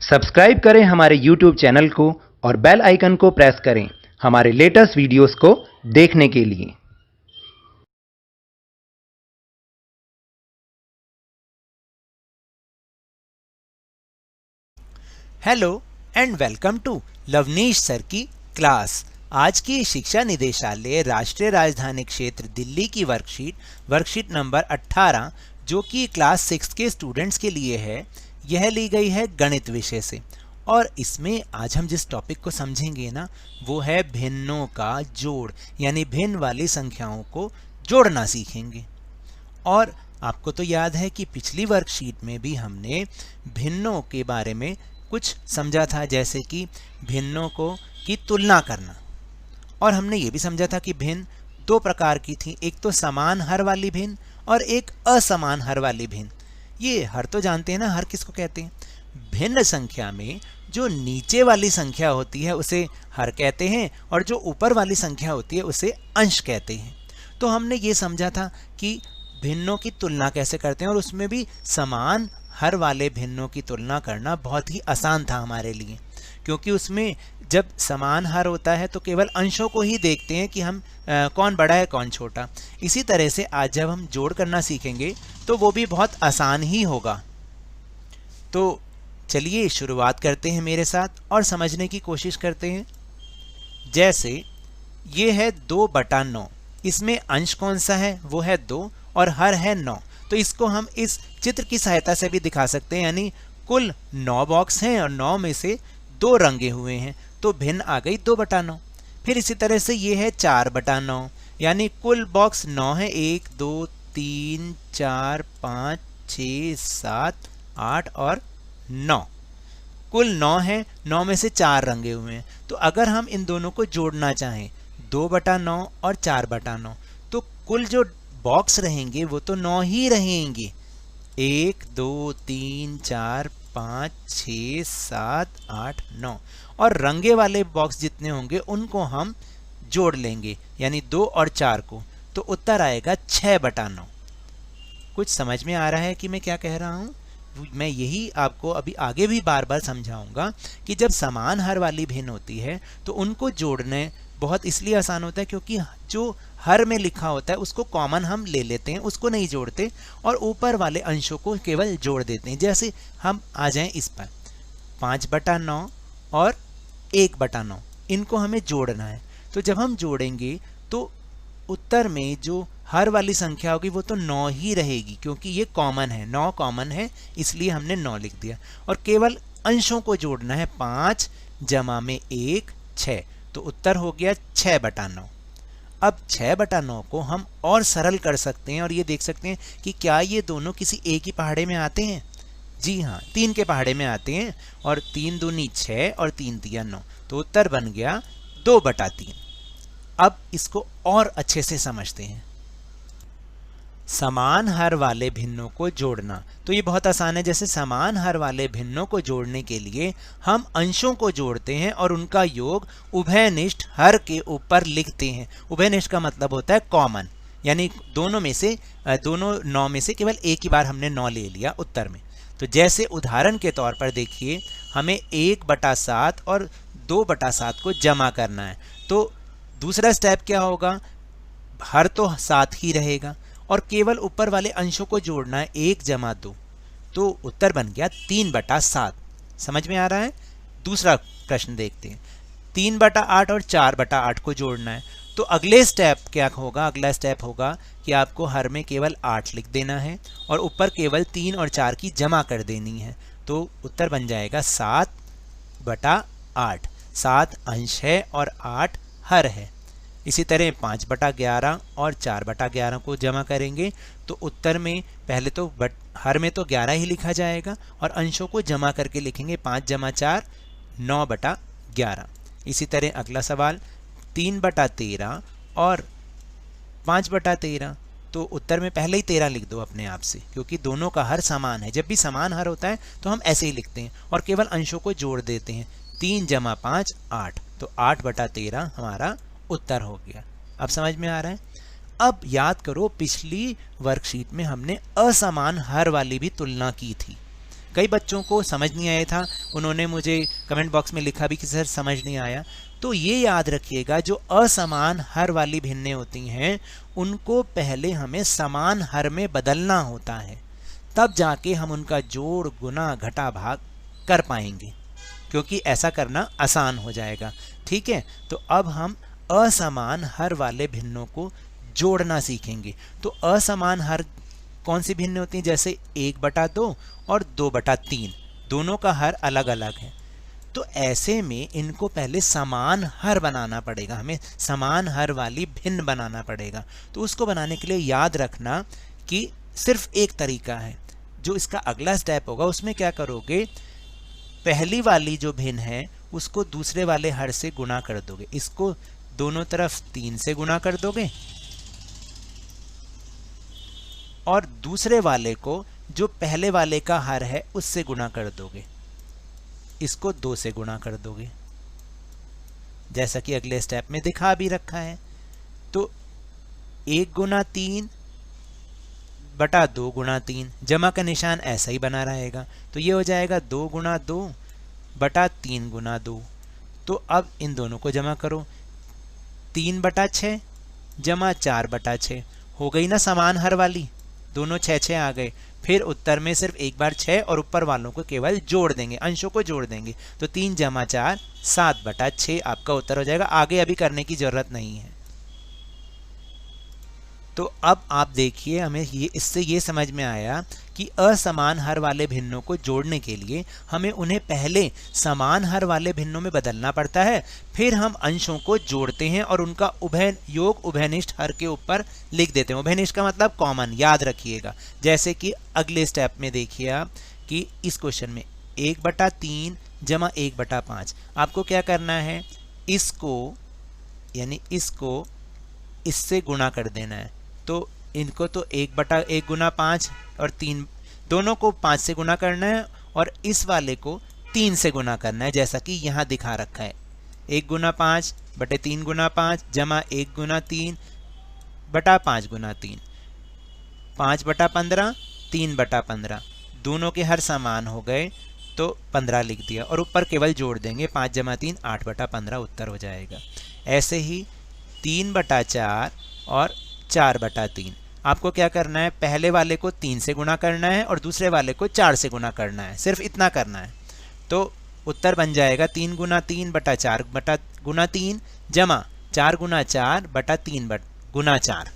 Subscribe करें हमारे YouTube channel को और बेल आइकन को प्रेस करें हमारे लेटेस्ट वीडियोस को देखने के लिए। Hello and welcome to Lavneesh sir की क्लास। आज की शिक्षा निदेशालय राष्ट्रीय राजधानी क्षेत्र दिल्ली की वर्कशीट नंबर 18 जो कि क्लास 6 के स्टूडेंट्स के लिए है, यह ली गई है गणित विषय से। और इसमें आज हम जिस टॉपिक को समझेंगे ना, वो है भिन्नों का जोड़, यानी भिन्न वाली संख्याओं को जोड़ना सीखेंगे। और आपको तो याद है कि पिछली वर्कशीट में भी हमने भिन्नों के बारे में कुछ समझा था, जैसे कि भिन्नों की तुलना करना। और हमने ये भी समझा था कि भिन्न दो प्रकार की थी, एक तो समान हर वाली भिन्न और एक असमान हर वाली भिन्न। ये हर तो जानते हैं ना, हर किसको कहते हैं? भिन्न संख्या में जो नीचे वाली संख्या होती है उसे हर कहते हैं और जो ऊपर वाली संख्या होती है उसे अंश कहते हैं। तो हमने ये समझा था कि भिन्नों की तुलना कैसे करते हैं, और उसमें भी समान हर वाले भिन्नों की तुलना करना बहुत ही आसान था हमारे लिए, क्योंकि उसमें जब समान हर होता है तो केवल अंशों को ही देखते हैं कि हम कौन बड़ा है कौन छोटा। इसी तरह से आज जब हम जोड़ करना सीखेंगे तो वो भी बहुत आसान ही होगा। तो चलिए शुरुआत करते हैं मेरे साथ और समझने की कोशिश करते हैं। जैसे ये है 2/9, इसमें अंश कौन सा है? वो है 2 और हर है 9। तो इसको हम इस चित्र की सहायता से भी दिखा सकते हैं, यानी कुल 9 बॉक्स हैं और 9 में से 2 रंगे हुए हैं, तो भिन्न आ गई 2/9। फिर इसी तरह से ये है 4/9, यानी कुल बॉक्स 9 है, 1 2 3 4 5 6 7 8 और 9। कुल 9 है, 9 में से 4 रंगे हुए हैं। तो अगर हम इन दोनों को जोड़ना चाहें, 2/9 और 4/9, तो कुल जो बॉक्स रहेंगे वो तो 9 ही रहेंगे। 1 2 3 4 5 6 7 8 9, और रंगे वाले बॉक्स जितने होंगे उनको हम जोड़ लेंगे, यानी 2 और 4 को, तो उत्तर आएगा 6/9। कुछ समझ में आ रहा है कि मैं क्या कह रहा हूँ? मैं यही आपको अभी आगे भी बार बार समझाऊंगा कि जब समान हर वाली भिन्न होती है तो उनको जोड़ने बहुत इसलिए आसान होता है क्योंकि जो हर में लिखा होता है उसको कॉमन हम ले लेते हैं, उसको नहीं जोड़ते, और ऊपर वाले अंशों को केवल जोड़ देते हैं। जैसे हम आ जाएं इस पर 5/9 और 1/9, इनको हमें जोड़ना है। तो जब हम जोड़ेंगे तो उत्तर में जो हर वाली संख्या होगी वो तो 9 ही रहेगी, क्योंकि ये कॉमन है, 9 कॉमन है, इसलिए हमने 9 लिख दिया। और केवल अंशों को जोड़ना है, 5 जमा में 1 6, तो उत्तर हो गया 6/9। अब 6/9 को हम और सरल कर सकते हैं और ये देख सकते हैं कि क्या ये दोनों किसी एक ही पहाड़े में आते हैं? जी हाँ, 3 के पहाड़े में आते हैं, और 3 दूनी 6 और 3 तिया 9, तो उत्तर बन गया 2/3। अब इसको और अच्छे से समझते हैं। समान हर वाले भिन्नों को जोड़ना, तो ये बहुत आसान है। जैसे समान हर वाले भिन्नों को जोड़ने के लिए हम अंशों को जोड़ते हैं और उनका योग उभयनिष्ठ हर के ऊपर लिखते हैं। उभयनिष्ठ का मतलब होता है कॉमन, यानी दोनों 9 में से केवल एक ही बार हमने 9 ले लिया उत्तर में। तो जैसे उदाहरण के तौर पर देखिए, हमें 1/7 और 2/7 को जमा करना है, तो दूसरा स्टेप क्या होगा? हर तो 7 ही रहेगा और केवल ऊपर वाले अंशों को जोड़ना है, 1 जमा 2, तो उत्तर बन गया 3/7। समझ में आ रहा है? दूसरा प्रश्न देखते हैं। 3/8 और 4/8 को जोड़ना है, तो अगले स्टेप क्या होगा? अगला स्टेप होगा कि आपको हर में केवल 8 लिख देना है और ऊपर केवल 3 और 4 की जमा कर देनी है, तो उत्तर बन जाएगा 7/8। 7 अंश है और 8 हर है। इसी तरह 5/11 और 4/11 को जमा करेंगे तो उत्तर में पहले तो हर में तो 11 ही लिखा जाएगा और अंशों को जमा करके लिखेंगे, 5 जमा 4 9/11। इसी तरह अगला सवाल 3/13 और 5/13, तो उत्तर में पहले ही 13 लिख दो अपने आप से, क्योंकि दोनों का हर समान है। जब भी समान हर होता है तो हम ऐसे ही लिखते हैं और केवल अंशों को जोड़ देते हैं। 3 जमा 5 8, तो 8/13 हमारा उत्तर हो गया। अब समझ में आ रहा है? अब याद करो, पिछली वर्कशीट में हमने असमान हर वाली भी तुलना की थी। कई बच्चों को समझ नहीं आया था, उन्होंने मुझे कमेंट बॉक्स में लिखा भी कि सर समझ नहीं आया। तो ये याद रखिएगा, जो असमान हर वाली भिन्नें होती हैं उनको पहले हमें समान हर में बदलना होता है, तब जाके हम उनका जोड़ गुना घटा भाग कर पाएंगे, क्योंकि ऐसा करना आसान हो जाएगा। ठीक है, तो अब हम असमान हर वाले भिन्नों को जोड़ना सीखेंगे। तो असमान हर कौन सी भिन्न होती हैं? जैसे 1/2 और 2/3, दोनों का हर अलग अलग है। तो ऐसे में इनको पहले समान हर बनाना पड़ेगा, हमें समान हर वाली भिन्न बनाना पड़ेगा। तो उसको बनाने के लिए याद रखना कि सिर्फ एक तरीका है। जो इसका अगला स्टेप होगा उसमें क्या करोगे, पहली वाली जो भिन्न है उसको दूसरे वाले हर से गुना कर दोगे, इसको दोनों तरफ 3 से गुना कर दोगे, और दूसरे वाले को जो पहले वाले का हर है उससे गुना कर दोगे, इसको 2 से गुना कर दोगे, जैसा कि अगले स्टेप में दिखा भी रखा है। तो 1 गुना 3 बटा 2 गुना 3, जमा का निशान ऐसा ही बना रहेगा। तो ये हो जाएगा 2 गुना 2 बटा 3 गुना 2। तो अब इन दोनों को जमा करो, 3/6 जमा 4/6, हो गई ना समान हर वाली, दोनों 6 आ गए। फिर उत्तर में सिर्फ एक बार 6 और ऊपर वालों को केवल जोड़ देंगे, अंशों को जोड़ देंगे। तो 3 जमा 4 7/6 आपका उत्तर हो जाएगा। आगे अभी करने की जरूरत नहीं है। तो अब आप देखिए, हमें इससे ये समझ में आया कि असमान हर वाले भिन्नों को जोड़ने के लिए हमें उन्हें पहले समान हर वाले भिन्नों में बदलना पड़ता है, फिर हम अंशों को जोड़ते हैं और उनका उभय योग उभयनिष्ठ हर के ऊपर लिख देते हैं। उभयनिष्ठ का मतलब कॉमन, याद रखिएगा। जैसे कि अगले स्टेप में देखिए आप कि इस क्वेश्चन में 1/3 जमा 1/5, आपको क्या करना है, इसको यानी इसको इससे गुणा कर देना है। तो इनको तो 1/1 गुना 5 और 3, दोनों को 5 से गुना करना है और इस वाले को 3 से गुना करना है, जैसा कि यहाँ दिखा रखा है। 1 गुना 5 बटे 3 गुना 5 जमा 1 गुना 3 बटा 5 गुना 3, 5/15 3/15, दोनों के हर समान हो गए तो 15 लिख दिया और ऊपर केवल जोड़ देंगे, 5 जमा 3 8/15 उत्तर हो जाएगा। ऐसे ही 3/4 और 4/3, आपको क्या करना है, पहले वाले को 3 से गुना करना है और दूसरे वाले को 4 से गुना करना है, सिर्फ इतना करना है। तो उत्तर बन जाएगा 3 गुना 3 बटा 4 बटा गुना 3 जमा 4 गुना 4 बटा 3 गुना 4।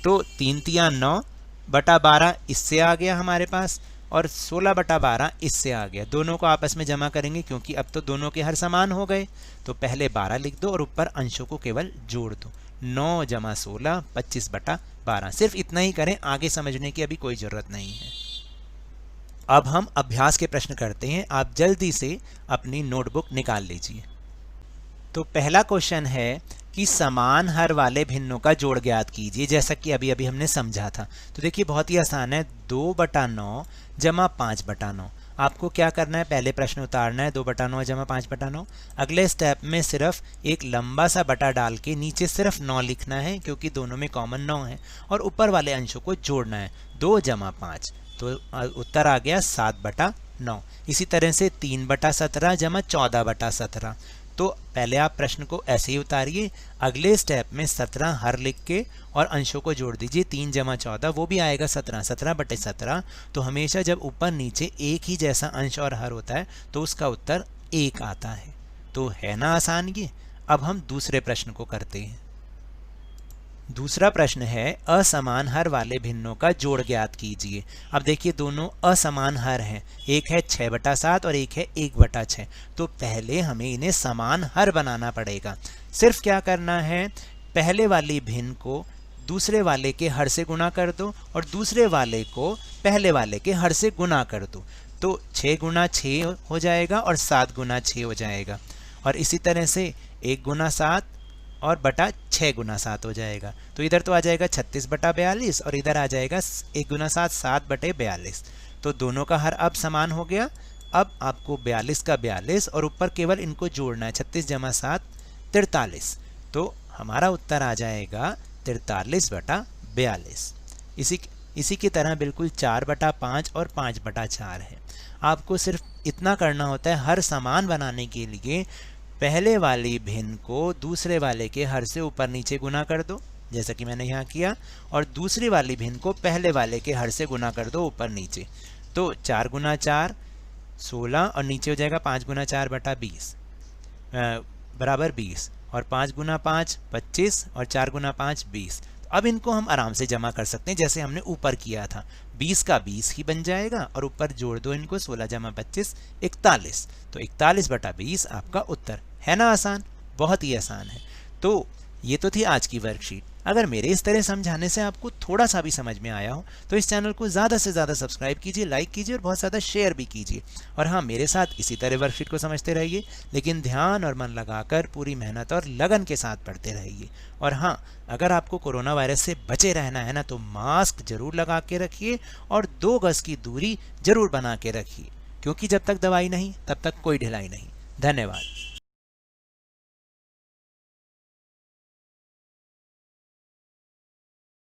तो 3 तिया 9 बटा 12 इससे आ गया हमारे पास, और 16/12 इससे आ गया। दोनों को आपस में जमा करेंगे क्योंकि अब तो दोनों के हर समान हो गए। तो पहले 12 लिख दो और ऊपर अंशों को केवल जोड़ दो, 9 जमा 16 25/12। सिर्फ इतना ही करें, आगे समझने की अभी कोई ज़रूरत नहीं है। अब हम अभ्यास के प्रश्न करते हैं, आप जल्दी से अपनी नोटबुक निकाल लीजिए। तो पहला क्वेश्चन है कि समान हर वाले भिन्नों का जोड़ ज्ञात कीजिए, जैसा कि अभी अभी हमने समझा था। तो देखिए बहुत ही आसान है, 2/9 जमा 5/9। आपको क्या करना है, पहले प्रश्न उतारना है 2/9 जमा 5/9। अगले स्टेप में सिर्फ एक लंबा सा बटा डाल के नीचे सिर्फ 9 लिखना है, क्योंकि दोनों में कॉमन 9 है, और ऊपर वाले अंशों को जोड़ना है, 2 जमा 5। तो उत्तर आ गया 7/9। इसी तरह से 3/17 जमा 14/17। तो पहले आप प्रश्न को ऐसे ही उतारिए, अगले स्टेप में 17 हर लिख के और अंशों को जोड़ दीजिए, 3 जमा 14 वो भी आएगा 17, 17/17। तो हमेशा जब ऊपर नीचे एक ही जैसा अंश और हर होता है तो उसका उत्तर 1 आता है। तो है ना आसान ये। अब हम दूसरे प्रश्न को करते हैं। दूसरा प्रश्न है, असमान हर वाले भिन्नों का जोड़ ज्ञात कीजिए। अब देखिए दोनों असमान हर हैं, एक है 6/7 और एक है 1/6। तो पहले हमें इन्हें समान हर बनाना पड़ेगा। सिर्फ क्या करना है, पहले वाली भिन्न को दूसरे वाले के हर से गुना कर दो और दूसरे वाले को पहले वाले के हर से गुना कर दो। तो 6 गुना 6 हो जाएगा और 7 गुना 6 हो जाएगा, और इसी तरह से 1 गुना 7 और बटा 6 गुना 7 हो जाएगा। तो इधर तो आ जाएगा 36/42 और इधर आ जाएगा 1 गुना 7 7/42। तो दोनों का हर अब समान हो गया। अब आपको 42 का 42 और ऊपर केवल इनको जोड़ना है, 36 जमा 7 43। तो हमारा उत्तर आ जाएगा 43/42। इसी की तरह बिल्कुल 4/5 और 5/4 है। आपको सिर्फ इतना करना होता है, हर समान बनाने के लिए पहले वाली भिन्न को दूसरे वाले के हर से ऊपर नीचे गुना कर दो, जैसा कि मैंने यहाँ किया, और दूसरी वाली भिन्न को पहले वाले के हर से गुना कर दो ऊपर नीचे। तो 4 गुना 4 16 और नीचे हो जाएगा 5 गुना 4/20 बराबर 20, और 5 गुना 5 25 और 4 गुना 5 20। तो अब इनको हम आराम से जमा कर सकते हैं जैसे हमने ऊपर किया था। 20 का 20 ही बन जाएगा और ऊपर जोड़ दो इनको, 16 जमा 25 41। तो 41/20 आपका उत्तर है ना। आसान, बहुत ही आसान है। तो ये तो थी आज की वर्कशीट। अगर मेरे इस तरह समझाने से आपको थोड़ा सा भी समझ में आया हो तो इस चैनल को ज़्यादा से ज़्यादा सब्सक्राइब कीजिए, लाइक कीजिए और बहुत ज़्यादा शेयर भी कीजिए। और हाँ, मेरे साथ इसी तरह वर्कशीट को समझते रहिए, लेकिन ध्यान और मन लगाकर पूरी मेहनत और लगन के साथ पढ़ते रहिए। और हाँ, अगर आपको कोरोना वायरस से बचे रहना है ना, तो मास्क जरूर लगा के रखिए और 2 गज की दूरी जरूर बना के रखिए, क्योंकि जब तक दवाई नहीं तब तक कोई ढिलाई नहीं। धन्यवाद।